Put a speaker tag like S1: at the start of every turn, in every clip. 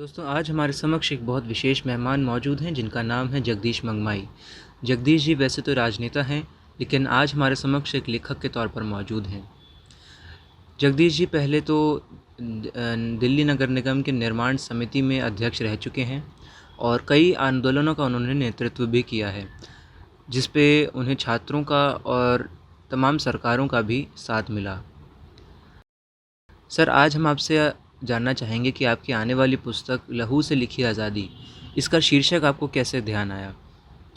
S1: दोस्तों आज हमारे समक्ष एक बहुत विशेष मेहमान मौजूद हैं जिनका नाम है जगदीश मंगमाई। जगदीश जी वैसे तो राजनेता हैं, लेकिन आज हमारे समक्ष एक लेखक के तौर पर मौजूद हैं। जगदीश जी पहले तो दिल्ली नगर निगम के निर्माण समिति में अध्यक्ष रह चुके हैं और कई आंदोलनों का उन्होंने नेतृत्व भी किया है, जिस पे उन्हें छात्रों का और तमाम सरकारों का भी साथ मिला। सर, आज हम आपसे जानना चाहेंगे कि आपकी आने वाली पुस्तक लहू से लिखी आज़ादी, इसका शीर्षक आपको कैसे ध्यान आया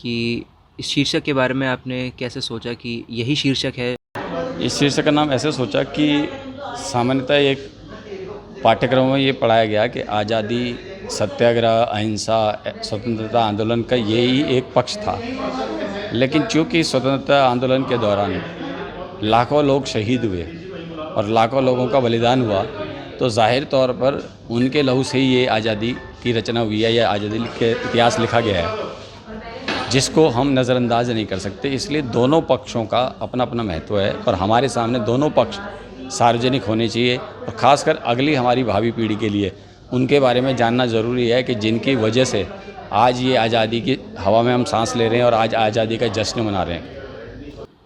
S1: कि इस शीर्षक के बारे में आपने कैसे सोचा कि यही शीर्षक है?
S2: इस शीर्षक का नाम ऐसे सोचा कि सामान्यतः एक पाठ्यक्रम में ये पढ़ाया गया कि आज़ादी, सत्याग्रह, अहिंसा, स्वतंत्रता आंदोलन का यही एक पक्ष था। लेकिन चूँकि स्वतंत्रता आंदोलन के दौरान लाखों लोग शहीद हुए और लाखों लोगों का बलिदान हुआ, तो ज़ाहिर तौर पर उनके लहू से ही ये आज़ादी की रचना हुई है या आज़ादी के इतिहास लिखा गया है, जिसको हम नज़रअंदाज नहीं कर सकते। इसलिए दोनों पक्षों का अपना अपना महत्व है और हमारे सामने दोनों पक्ष सार्वजनिक होने चाहिए और ख़ासकर अगली हमारी भावी पीढ़ी के लिए उनके बारे में जानना ज़रूरी है कि जिनकी वजह से आज ये आज़ादी की हवा में हम सांस ले रहे हैं और आज आज़ादी का जश्न मना रहे हैं।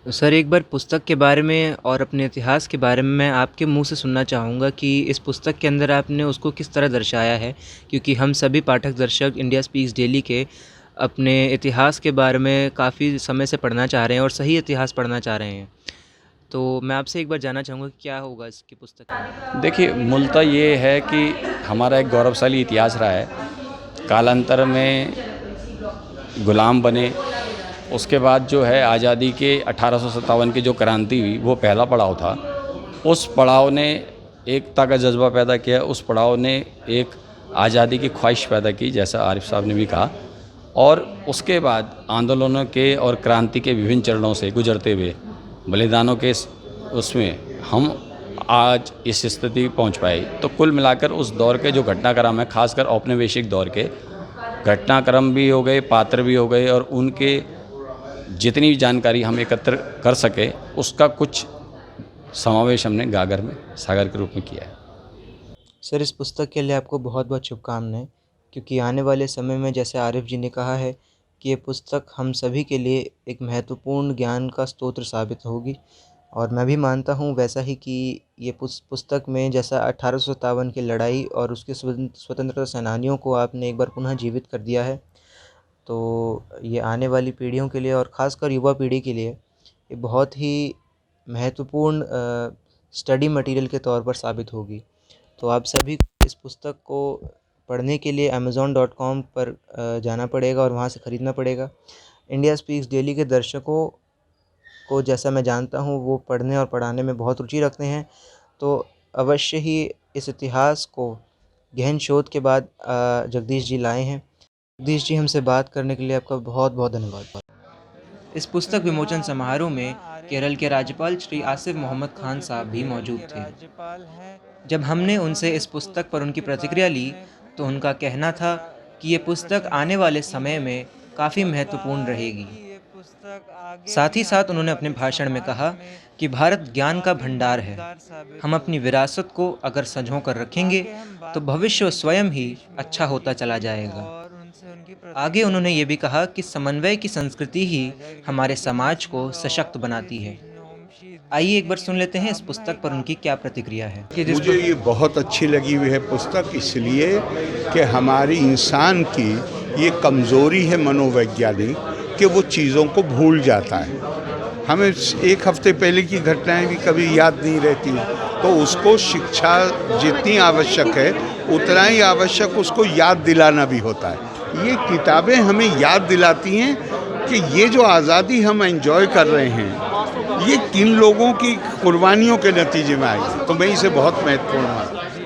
S1: सर, एक बार पुस्तक के बारे में और अपने इतिहास के बारे में मैं आपके मुंह से सुनना चाहूँगा कि इस पुस्तक के अंदर आपने उसको किस तरह दर्शाया है, क्योंकि हम सभी पाठक दर्शक इंडिया स्पीक्स डेली के अपने इतिहास के बारे में काफ़ी समय से पढ़ना चाह रहे हैं और सही इतिहास पढ़ना चाह रहे हैं। तो मैं आपसे एक बार जानना चाहूँगा कि क्या होगा इसकी पुस्तक में?
S2: देखिए, मूलतः ये है कि हमारा एक गौरवशाली इतिहास रहा है। कालांतर में गुलाम बने, उसके बाद जो है आज़ादी के 1857 की जो क्रांति हुई वो पहला पड़ाव था। उस पड़ाव ने एकता का जज्बा पैदा किया, उस पड़ाव ने एक आज़ादी की ख्वाहिश पैदा की, जैसा आरिफ साहब ने भी कहा। और उसके बाद आंदोलनों के और क्रांति के विभिन्न चरणों से गुजरते हुए बलिदानों के उसमें हम आज इस स्थिति पहुंच पाए। तो कुल मिलाकर उस दौर के जो घटनाक्रम है, खासकर औपनिवेशिक दौर के घटनाक्रम भी हो गए, पात्र भी हो गए और उनके जितनी भी जानकारी हम एकत्र कर सके उसका कुछ समावेश हमने गागर में सागर के रूप में किया है।
S1: सर, इस पुस्तक के लिए आपको बहुत बहुत शुभकामनाएं, क्योंकि आने वाले समय में जैसे आरिफ जी ने कहा है कि ये पुस्तक हम सभी के लिए एक महत्वपूर्ण ज्ञान का स्रोत साबित होगी। और मैं भी मानता हूँ वैसा ही कि ये पुस्तक में जैसा 1857 की लड़ाई और उसके स्वतंत्रता सेनानियों को आपने एक बार पुनः जीवित कर दिया है, तो ये आने वाली पीढ़ियों के लिए और ख़ासकर युवा पीढ़ी के लिए ये बहुत ही महत्वपूर्ण स्टडी मटेरियल के तौर पर साबित होगी। तो आप सभी इस पुस्तक को पढ़ने के लिए amazon.com पर जाना पड़ेगा और वहाँ से ख़रीदना पड़ेगा। इंडिया स्पीक्स डेली के दर्शकों को जैसा मैं जानता हूँ वो पढ़ने और पढ़ाने में बहुत रुचि रखते हैं, तो अवश्य ही इस इतिहास को गहन शोध के बाद जगदीश जी लाए हैं। जगदीश जी, हमसे बात करने के लिए आपका बहुत बहुत धन्यवाद। इस पुस्तक विमोचन समारोह में केरल के राज्यपाल श्री आसिफ मोहम्मद खान साहब भी मौजूद थे। जब हमने उनसे इस पुस्तक पर उनकी प्रतिक्रिया ली तो उनका कहना था कि ये पुस्तक आने वाले समय में काफ़ी महत्वपूर्ण रहेगी। साथ ही साथ उन्होंने अपने भाषण में कहा कि भारत ज्ञान का भंडार है। हम अपनी विरासत को अगर संजो कर रखेंगे तो भविष्य स्वयं ही अच्छा होता चला जाएगा। आगे उन्होंने ये भी कहा कि समन्वय की संस्कृति ही हमारे समाज को सशक्त बनाती है। आइए एक बार सुन लेते हैं इस पुस्तक पर उनकी क्या प्रतिक्रिया है।
S3: मुझे ये बहुत अच्छी लगी हुई है पुस्तक, इसलिए कि हमारी इंसान की ये कमज़ोरी है मनोवैज्ञानिक कि वो चीज़ों को भूल जाता है। हमें एक हफ्ते पहले की घटनाएं भी कभी याद नहीं रहती, तो उसको शिक्षा जितनी आवश्यक है उतना ही आवश्यक उसको याद दिलाना भी होता है। ये किताबें हमें याद दिलाती हैं कि ये जो आज़ादी हम एंजॉय कर रहे हैं ये किन लोगों की कुर्बानियों के नतीजे में आई, तो मैं इसे बहुत महत्वपूर्ण मानता हूँ।